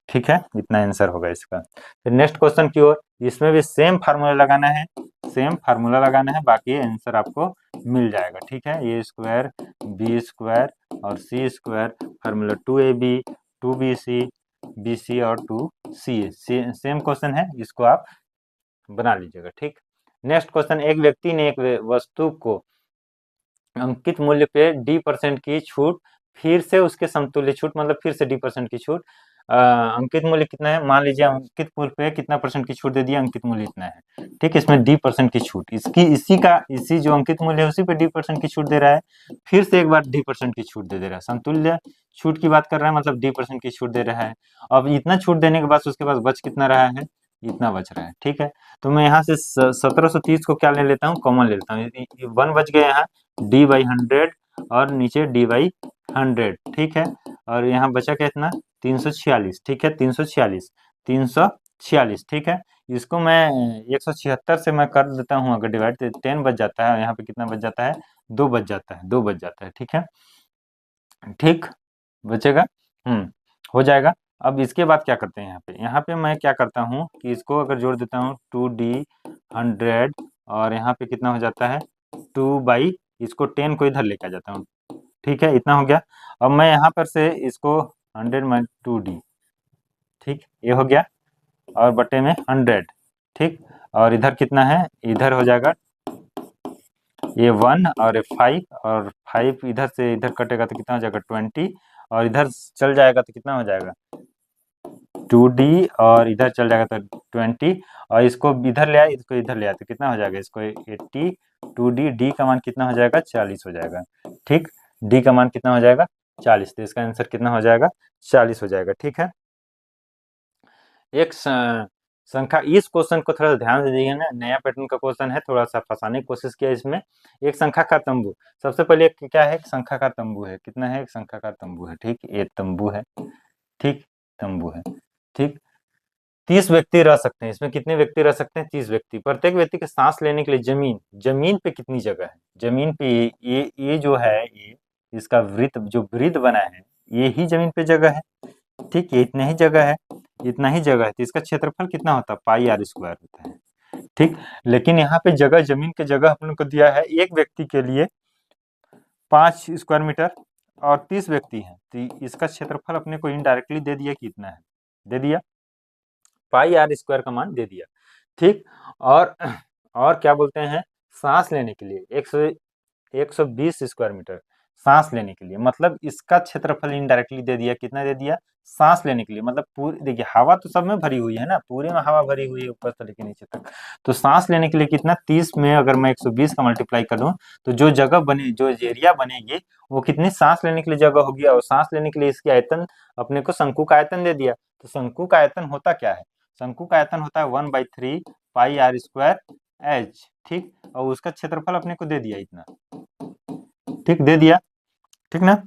ठीक है, इतना आंसर होगा इसका। फिर नेक्स्ट क्वेश्चन की ओर, इसमें भी सेम फार्मूला लगाना है, सेम फार्मूला लगाना है, बाकी आंसर आपको मिल जाएगा। ठीक है, ए स्क्वायर बी स्क्वायर और सी square, formula 2ab 2bc bc और 2ca, सेम क्वेश्चन है, इसको आप बना लीजिएगा। ठीक, नेक्स्ट क्वेश्चन, एक व्यक्ति ने एक वस्तु को अंकित मूल्य पे D% की छूट, फिर से उसके समतुल्य छूट, मतलब फिर से D% की छूट, अंकित मूल्य कितना है? मान लीजिए अंकित मूल्य पे कितना परसेंट की छूट दे दिया, अंकित मूल्य इतना है। ठीक, इसमें D% की छूट, इसी जो अंकित मूल्य है उसी पे D% की छूट दे रहा है, फिर से एक बार D% की छूट दे रहा है। समतुल्य छूट की बात कर रहा है, मतलब D% की छूट दे रहा है। अब इतना छूट देने के बाद उसके पास बच कितना रहा है? इतना बच रहा है। ठीक है, तो मैं यहाँ से 1730 को क्या ले लेता हूँ? कॉमन ले लेता हूँ। 1 बच गया यहाँ, D/100 और नीचे D/100। ठीक है, और यहाँ बचा क्या इतना? 346। ठीक है, 346, 346। ठीक है, इसको मैं 176 से मैं कर देता हूँ, अगर डिवाइड, 10 बच जाता है। यहाँ पे कितना बच जाता है? 2 बच जाता है, 2 बच जाता है। ठीक है, ठीक बचेगा, हो जाएगा। अब इसके बाद क्या करते हैं? यहाँ पे मैं क्या करता हूँ कि इसको अगर जोड़ देता हूँ 2D/100, और यहाँ पे कितना हो जाता है? 2 इसको 10 को इधर लेके आ जाता हूँ। ठीक है, इतना हो गया। अब मैं यहाँ पर से इसको 100 में 2D, ठीक, ये हो गया, और बटे में 100। ठीक, और इधर कितना है? इधर हो जाएगा ये 1 और ये 5, और 5 इधर से इधर कटेगा तो कितना हो जाएगा? 20, और इधर चल जाएगा तो कितना हो जाएगा? 2D, और इधर चल जाएगा तो 20, और इसको इधर ले आए, इसको इधर ले आए तो कितना हो जाएगा? इसको 80, 2D, D का मान कितना हो जाएगा? 40 हो जाएगा। ठीक, D का मान कितना हो जाएगा? 40। तो इसका आंसर कितना हो जाएगा? 40 हो जाएगा। ठीक है, एक संख्या, इस क्वेश्चन को थोड़ा ध्यान से देखिए ना, नया पैटर्न का क्वेश्चन है, थोड़ा सा फंसाने की कोशिश किया इसमें। एक संख्या का तंबू, सबसे पहले क्या है? एक संख्या का तंबू है। कितना है? एक संख्या का तंबू है। ठीक, ये तंबू है। ठीक, तंबू है। ठीक, 30 व्यक्ति रह सकते हैं इसमें। कितने व्यक्ति रह सकते हैं? 30 व्यक्ति। प्रत्येक व्यक्ति के सांस लेने के लिए जमीन जमीन पे कितनी जगह है? जमीन पे ये जो है, ये इसका वृत्त जो वृत्त बना है, ये ही जमीन पे जगह है। ठीक, ये इतना ही जगह है, इतना ही जगह है, तो इसका क्षेत्रफल कितना होता है? πr² होता है। ठीक, लेकिन यहाँ पे जगह, जमीन के जगह अपन को दिया है एक व्यक्ति के लिए 5 स्क्वायर मीटर, और 30 व्यक्ति हैं, तो इसका क्षेत्रफल अपने को इनडायरेक्टली दे दिया कि इतना है, दे दिया, πr² का मान दे दिया। ठीक, और क्या बोलते हैं? सांस लेने के लिए 120 स्क्वायर मीटर, सांस लेने के लिए, मतलब इसका क्षेत्रफल इनडायरेक्टली दे दिया। कितना दे दिया? सांस लेने के लिए, मतलब पूरी, देखिए हवा तो सब में भरी हुई है ना, पूरे में हवा भरी हुई है ऊपर से लेके नीचे तक। तो सांस लेने के लिए कितना? 30 में अगर मैं 120 का मल्टीप्लाई कर दूं, तो जो जगह बने, जो एरिया बनेगी, वो कितनी सांस लेने के लिए जगह होगी। और सांस लेने के लिए इसकी आयतन, अपने को शंकु का आयतन दे दिया। तो शंकु का आयतन होता क्या है? शंकु का आयतन होता है 1/3 πr²h। ठीक, और उसका क्षेत्रफल अपने को दे दिया इतना। ठीक, दे दिया। ठीक ना,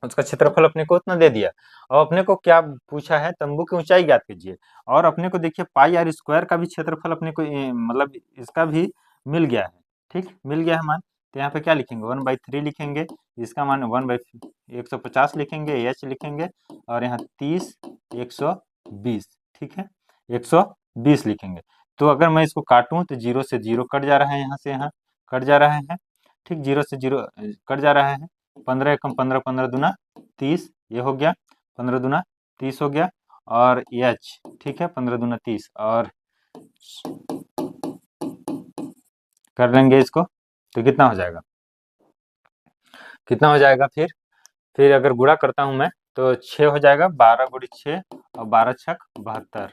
उसका क्षेत्रफल अपने को उतना दे दिया। और अपने को क्या पूछा है? तंबू की ऊंचाई ज्ञात कीजिए। और अपने को देखिए πr² का भी क्षेत्रफल अपने को मतलब इसका भी मिल गया है। ठीक, मिल गया है मान। तो यहाँ पे क्या लिखेंगे? 1/3 लिखेंगे, इसका मान 1/150 लिखेंगे, h लिखेंगे, और यहाँ 30, 120। ठीक है, 120 लिखेंगे। तो अगर मैं इसको काटूं तो 0 से 0 कट जा रहा है, यहाँ से यहाँ कट जा रहा है। ठीक, 0 से 0 कट जा रहा है। 15 एकम 15, 15 दूना 30, ये हो गया, 15 दूना 30 हो गया, और h, ठीक है, 15 दूना 30, और कर लेंगे इसको, तो कितना हो जाएगा? कितना हो जाएगा? फिर अगर गुणा करता हूं मैं तो 6 हो जाएगा, 12 गुणित 6, और 12 छक 72।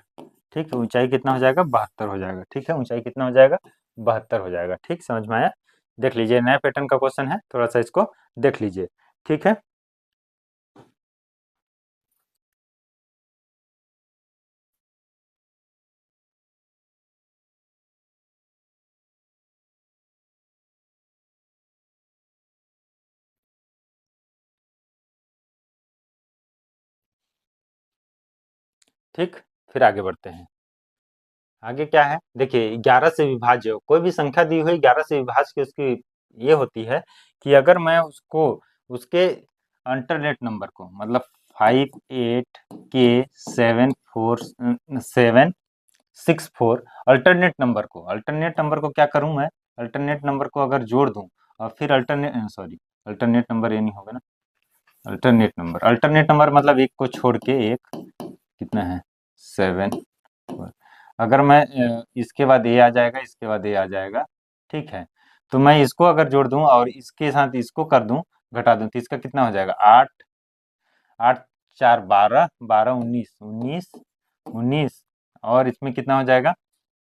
ठीक है, ऊंचाई कितना हो जाएगा? 72 हो जाएगा। ठीक है, ऊंचाई कितना हो जाएगा? 72 हो जाएगा। ठीक, समझ में आया? देख लीजिए, नया पैटर्न का क्वेश्चन है, थोड़ा सा इसको देख लीजिए। ठीक है। ठीक, फिर आगे बढ़ते हैं। आगे क्या है, देखिए 11 से विभाज्य कोई भी संख्या दी हुई 11 से विभाज्य की उसकी ये होती है कि अगर मैं उसको उसके अल्टरनेट नंबर को मतलब 58K74764 अल्टरनेट नंबर को क्या करूं मैं, अल्टरनेट नंबर को अगर जोड़ दूं और फिर अल्टरनेट नंबर ये नहीं होगा ना, अल्टरनेट नंबर मतलब एक को छोड़ के एक कितना है 7, अगर मैं इसके बाद ये आ जाएगा, इसके बाद ये आ जाएगा, ठीक है। तो मैं इसको अगर जोड़ दूं और इसके साथ इसको कर दूं, घटा दूं, तो इसका कितना हो जाएगा 8, 8 4 12, 12 19, 19 और इसमें कितना हो जाएगा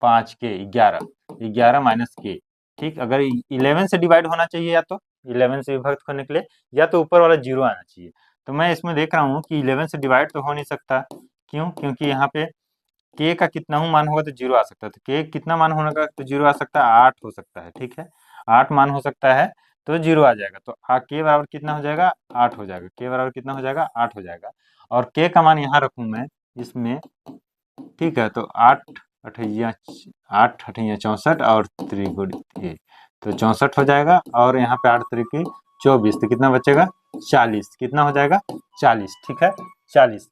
5K 11, 11 माइनस के, ठीक। अगर 11 से डिवाइड होना चाहिए, या तो 11 से विभक्त होने के लिए, या तो ऊपर वाला जीरो आना चाहिए। तो मैं इसमें देख रहा हूँ कि 11 से डिवाइड तो हो नहीं सकता, क्यों, क्योंकि यहाँ पे के का कितना हूँ मान होगा तो जीरो आ सकता है, तो के कितना मान होगा तो जीरो आ सकता है, 8 हो सकता है, ठीक है। 8 मान हो सकता है तो जीरो आ जाएगा, तो के बराबर कितना हो जाएगा 8 हो जाएगा, के बराबर कितना हो जाएगा 8 हो जाएगा। और के का मान यहाँ रखूँ मैं इसमें, ठीक है। तो 8 8 64 और त्रिगुणित ए, तो 64 हो जाएगा, और यहाँ पे 8 त्रिकी 24, तो कितना बचेगा 40, कितना हो जाएगा 40, ठीक है 40,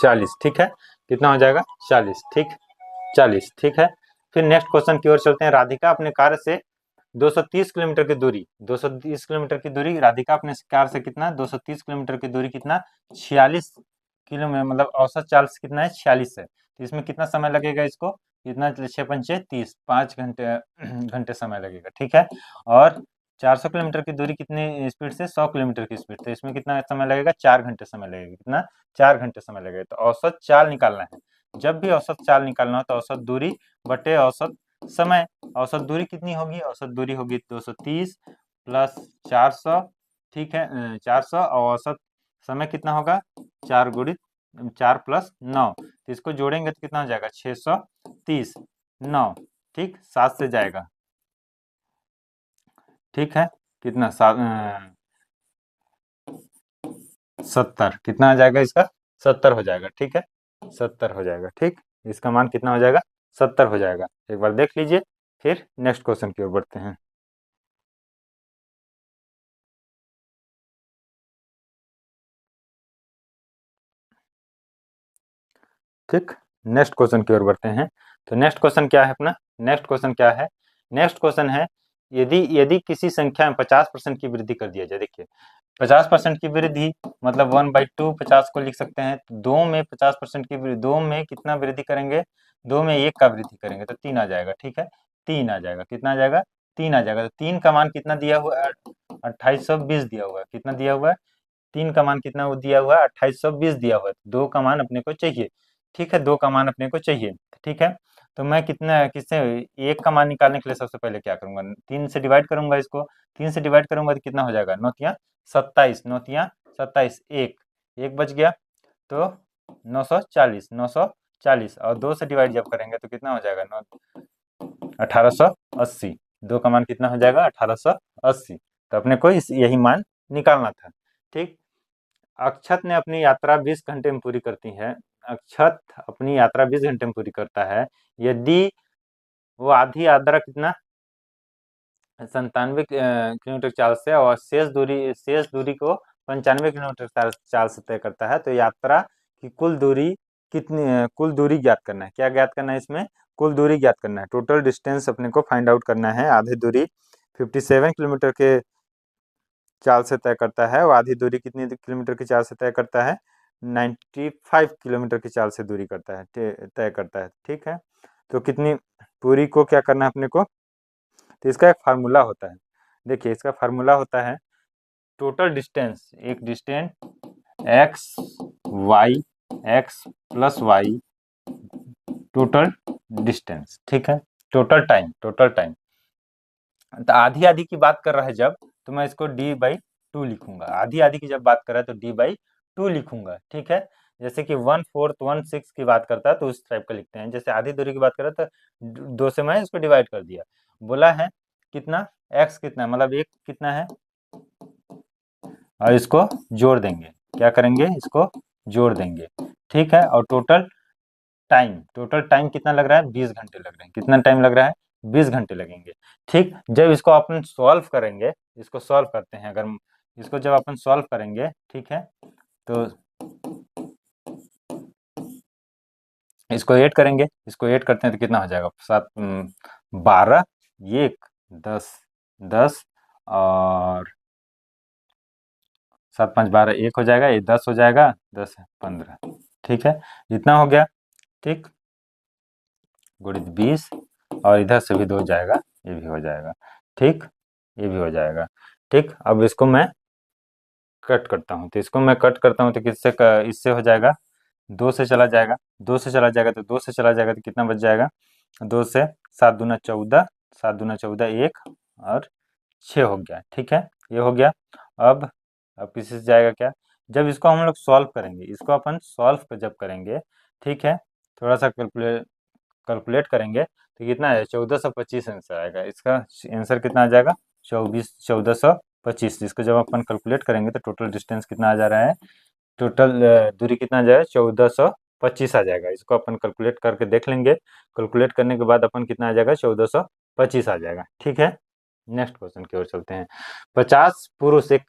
40, ठीक है, कितना हो जाएगा 40, ठीक 40, ठीक है। फिर नेक्स्ट क्वेश्चन की ओर चलते हैं। राधिका अपने कार से 230 किलोमीटर की दूरी, 230 किलोमीटर की दूरी राधिका अपने कार से कितना 230 किलोमीटर की दूरी कितना 46 किलोमीटर, मतलब औसत चाल से कितना है 46 है। तो इसमें कितना समय लगेगा इसको, कितना 6 पंचे 30, 5 घंटे घंटे समय लगेगा, ठीक है। और 400 किलोमीटर की दूरी कितनी स्पीड से 100 किलोमीटर की स्पीड, तो इसमें कितना समय लगेगा 4 घंटे समय लगेगा, कितना 4 घंटे समय लगेगा। तो औसत चाल निकालना है, जब भी औसत चाल निकालना हो तो औसत दूरी बटे औसत समय। औसत दूरी कितनी होगी, औसत दूरी होगी 230 प्लस 400, ठीक है 400, और औसत समय कितना होगा 4 गुणित 4 प्लस 9, तो इसको जोड़ेंगे तो कितना हो जाएगा 630, 9, ठीक 7 से जाएगा, ठीक है। कितना 70, कितना आ जाएगा इसका 70 हो जाएगा, ठीक है 70 हो जाएगा, ठीक। इसका मान कितना हो जाएगा 70 हो जाएगा, एक बार देख लीजिए। फिर नेक्स्ट क्वेश्चन की ओर बढ़ते हैं। ठीक, नेक्स्ट क्वेश्चन की ओर बढ़ते हैं। तो नेक्स्ट क्वेश्चन क्या है अपना, नेक्स्ट क्वेश्चन क्या है, नेक्स्ट क्वेश्चन है यदि यदि किसी संख्या में 50% की वृद्धि कर दिया जाए, देखिए 50% की वृद्धि मतलब 1/2 50 को लिख सकते हैं। तो दो में 50% की वृद्धि, दो में कितना वृद्धि करेंगे, दो में एक का वृद्धि करेंगे तो 3 आ जाएगा, ठीक है 3 आ जाएगा, कितना आ जाएगा 3 आ जाएगा। तो 3 का मान कितना दिया हुआ है 2820 दिया हुआ है, कितना दिया हुआ है 3 का मान कितना दिया हुआ है 2820 दिया हुआ है, दो का मान अपने को चाहिए, ठीक है 2 का मान अपने को चाहिए, ठीक है। तो मैं कितना किससे एक का मान निकालने के लिए सबसे पहले क्या करूंगा 3 से डिवाइड करूंगा, इसको 3 से डिवाइड करूंगा तो कितना हो जाएगा 9 तिया 27, 9 तिया 27, एक एक बच गया, तो 940, 940, और 2 से डिवाइड जब करेंगे तो कितना हो जाएगा 1880, 2 का मान कितना हो जाएगा 1880। तो अपने को यही मान निकालना था, ठीक। अक्षत ने अपनी यात्रा 20 घंटे में पूरी करती है, अक्षत अपनी यात्रा 20 घंटे में पूरी करता है, यदि वो आधी यात्रा कितना 97 किलोमीटर चाल से और शेष दूरी को 95 किलोमीटर चाल से तय करता है, तो यात्रा की कुल दूरी कितनी, कुल दूरी ज्ञात करना है, क्या ज्ञात करना है इसमें कुल दूरी ज्ञात करना है, टोटल डिस्टेंस अपने को फाइंड आउट करना है। आधी दूरी 57 किलोमीटर के चाल से तय करता है, और आधी दूरी कितनी किलोमीटर की चाल से तय करता है 95 किलोमीटर की चाल से दूरी करता है, तय करता है, ठीक है। तो कितनी पूरी को क्या करना है अपने को, तो इसका एक फार्मूला होता है, देखिए इसका फार्मूला होता है टोटल डिस्टेंस, एक distance X Y, X plus Y total distance, ठीक है टोटल टाइम, टोटल टाइम। तो आधी आधी की बात कर रहा है जब, तो मैं इसको d/2 लिखूंगा, आधी आधी की जब बात कर रहा है तो d/2 लिखूंगा, ठीक है। जैसे कि 1/4 1/6 की बात करता है तो उस टाइप का लिखते हैं, जैसे आधी दूरी की बात कर रहा है तो 2 से मैं इसको डिवाइड कर दिया, बोला है कितना x कितना मतलब एक कितना है, और इसको जोड़ देंगे, क्या करेंगे इसको जोड़ देंगे, ठीक है। और टोटल टाइम कितना लग रहा है, 20 घंटे लग रहे हैं। कितना टाइम लग रहा है, 20 घंटे लगेंगे। ठीक, जब इसको अपन सॉल्व करेंगे, इसको सॉल्व करते हैं, अगर इसको जब अपन सॉल्व करेंगे, ठीक है, तो इसको ऐड करेंगे, इसको ऐड करते हैं तो कितना हो जाएगा, 12, 1, 10, 10 और 7, 5, 12, 1 हो जाएगा, ये 10 हो जाएगा, 10, 15, ठीक है, इतना हो गया। ठीक, गुणित 20 और इधर से भी 2 जाएगा, ये भी हो जाएगा। ठीक, ये भी हो जाएगा। ठीक, अब इसको मैं कट करता हूँ, तो इसको मैं कट करता हूँ तो इससे हो जाएगा, 2 से चला जाएगा, 2 से चला जाएगा तो 2 से चला जाएगा तो कितना बच जाएगा, 2 से 7 दूना 14, 7 दूना 14, 1 और 6 हो गया। ठीक है, ये हो गया। अब किसी से जाएगा क्या, जब इसको हम लोग सॉल्व करेंगे, इसको अपन सॉल्व जब करेंगे, ठीक है, थोड़ा सा कैलकुलेट करेंगे तो कितना है, 1425 आंसर आएगा। इसका आंसर कितना आ जाएगा, 1425। इसको जब अपन कैलकुलेट करेंगे तो टोटल डिस्टेंस कितना आ जा रहा है, टोटल दूरी कितना आ जाएगा, 1425 आ जाएगा। इसको अपन कैलकुलेट करके देख लेंगे, कैलकुलेट करने के बाद अपन कितना आ जाएगा, 1425 आ जाएगा। ठीक है, नेक्स्ट क्वेश्चन की ओर चलते हैं। 50 पुरुष एक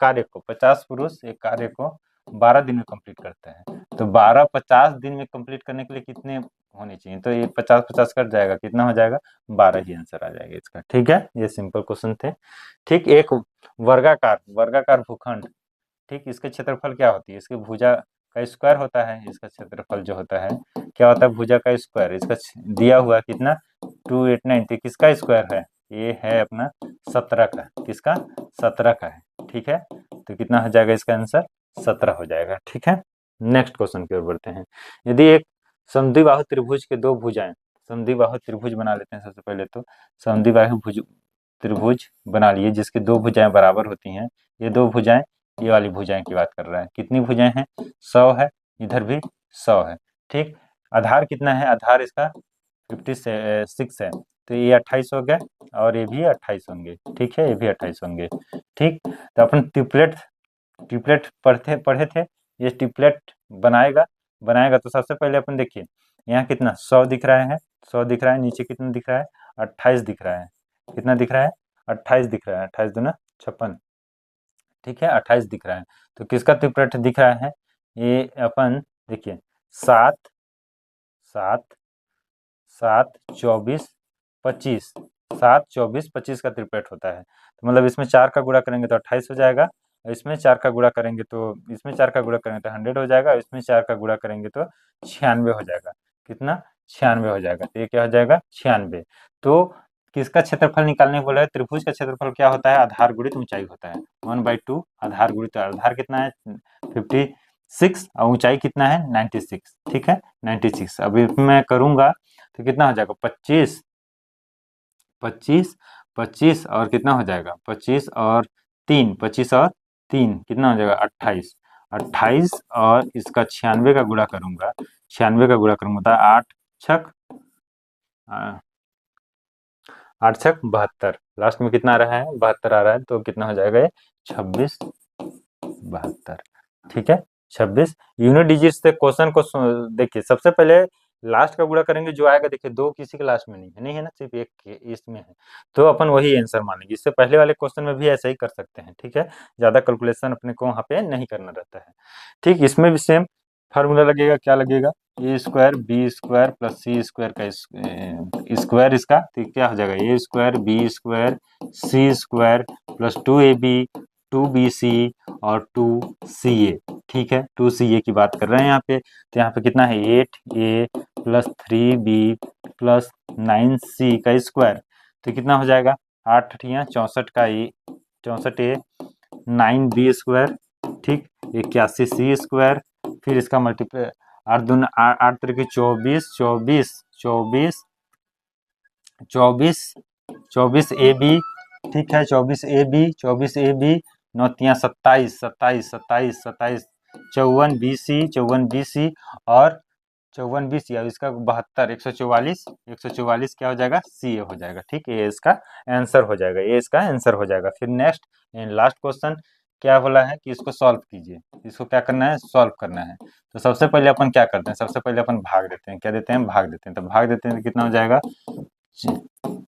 कार्य को 12 दिन में कंप्लीट करते हैं, तो 50 दिन में कंप्लीट करने के लिए कितने होने चाहिए, तो ये 50 50 कट जाएगा, कितना हो जाएगा, 12 ही आंसर आ जाएगा इसका। ठीक है, ये सिंपल क्वेश्चन थे। ठीक, एक वर्गाकार भूखंड, ठीक, इसके क्षेत्रफल क्या होती है, इसकी भुजा का स्क्वायर होता है, इसका क्षेत्रफल जो होता है क्या होता है, भुजा का स्क्वायर। इसका दिया हुआ कितना, 289, किसका स्क्वायर है, ये है अपना 17 का, किसका, 17 का है। ठीक है, तो कितना हो जाएगा इसका आंसर, 17 हो जाएगा। ठीक है, नेक्स्ट क्वेश्चन की ओर बढ़ते हैं। यदि एक समद्विबाहु त्रिभुज के दो भुजाएं, समद्विबाहु त्रिभुज बना लेते हैं सबसे पहले, तो समद्विबाहु त्रिभुज बना लिए जिसकी दो भुजाएं बराबर होती हैं। ये दो भुजाएं, ये वाली भुजाएं की बात कर रहा है, कितनी भुजाएं हैं, 100 है, इधर भी 100 है। ठीक, आधार कितना है, आधार इसका 56 है, तो ये 28 हो गया और ये भी 28 होंगे। ठीक है, ये भी 28 होंगे। ठीक, तो अपन ट्रिपलेट पढ़े थे, ये ट्रिपलेट बनाएगा बनाएगा तो सबसे पहले अपन देखिए, यहाँ कितना 100 दिख रहा है, 100 दिख रहा है, नीचे कितना दिख रहा है, 28 दिख रहा है, कितना दिख रहा है, 28 दिख रहा है, 28 दूना 56। ठीक है, 28 दिख रहा है, तो किसका ट्रिपलेट दिख रहा है, ये अपन देखिए, 7, 7, 7, 24, 25, 7, 24, 25 का ट्रिपलेट होता है। तो मतलब इसमें 4 का गुणा करेंगे तो 28 हो जाएगा, और इसमें 4 का गुणा करेंगे तो, इसमें 4 का गुणा करेंगे तो 100 हो जाएगा, और इसमें 4 का गुणा करेंगे तो 96 हो जाएगा। कितना, 96 हो जाएगा, तो ये क्या हो जाएगा, 96। तो किसका क्षेत्रफल निकालने बोला है, त्रिभुज का क्षेत्रफल क्या होता है, आधार गुणित ऊंचाई होता है, 1/2 आधार गुणित, आधार कितना है 56 और ऊंचाई कितना है 96। ठीक है, 96। अभी मैं करूंगा तो कितना हो जाएगा, 25, 25, 25 और कितना हो जाएगा, 25 और 3, 25 और 3 कितना हो जाएगा, 28, 28 और इसका 96 का गुणा करूंगा, 96 का गुणा करूंगा तो 8 छक 8 छक 72, लास्ट में कितना आ रहा है, 72 आ रहा है, तो कितना हो जाएगा ये 26, 72। ठीक है, 26 यूनिट डिजिट से क्वेश्चन को देखिए, सबसे पहले लास्ट का गुणा करेंगे, जो आएगा देखिए 2 किसी के लास्ट में नहीं है ना, सिर्फ एक के इसमें है, तो अपन वही आंसर मानेंगे। इससे पहले वाले क्वेश्चन में भी ऐसा ही कर सकते हैं। ठीक है, ज्यादा कैलकुलेशन अपने को वहाँ पे नहीं करना रहता है। ठीक, इसमें भी सेम फार्मूला लगेगा, क्या लगेगा, ए स्क्वायर बी स्क्वायर प्लस सी स्क्वायर का स्क्वायर इसका, तो क्या हो जाएगा, ए स्क्वायर बी स्क्वायर सी स्क्वायर प्लस 2ab 2bc और 2ca। ठीक है, 2ca की बात कर रहे हैं यहाँ पे, तो यहाँ पे कितना है, 8a plus 3b plus 9c का स्क्वायर, तो कितना हो जाएगा, 8 अठियाँ 64 का 64a 9b स्क्वायर, ठीक, 81c स्क्वायर, फिर इसका मल्टीप्लाई 8 दूना 8 तरीके 24, 24, 24, 24, 24ab। ठीक है, 24ab, 24ab 9 27, 27, 27, 27, 54bc, 54bc और 54bc, अब इसका 72, 144, 144 क्या हो जाएगा, सी हो जाएगा। ठीक, ये इसका आंसर हो जाएगा, ये इसका आंसर हो जाएगा। फिर नेक्स्ट एंड लास्ट क्वेश्चन, क्या बोला है कि इसको सॉल्व कीजिए, इसको क्या करना है, सॉल्व करना है। तो सबसे पहले अपन क्या करते हैं, सबसे पहले अपन भाग देते हैं, क्या देते हैं, भाग देते हैं। तो भाग देते हैं तो कितना हो जाएगा,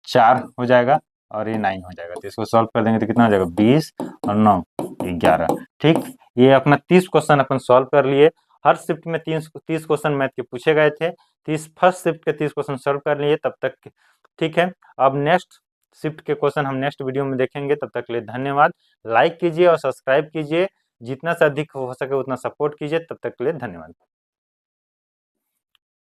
4 हो जाएगा और ये 9 हो जाएगा। तो इसको सॉल्व कर देंगे तो कितना हो जाएगा, 20 और 9 11। ठीक, ये अपना 30 क्वेश्चन अपन सॉल्व कर लिए। हर शिफ्ट में 30 क्वेश्चन मैथ के पूछे गए थे। 30 फर्स्ट शिफ्ट के 30 क्वेश्चन सॉल्व कर लिए तब तक। ठीक है, अब नेक्स्ट शिफ्ट के क्वेश्चन हम नेक्स्ट वीडियो में देखेंगे। तब तक के लिए धन्यवाद। लाइक कीजिए और सब्सक्राइब कीजिए, जितना से अधिक हो सके उतना सपोर्ट कीजिए। तब तक के लिए धन्यवाद।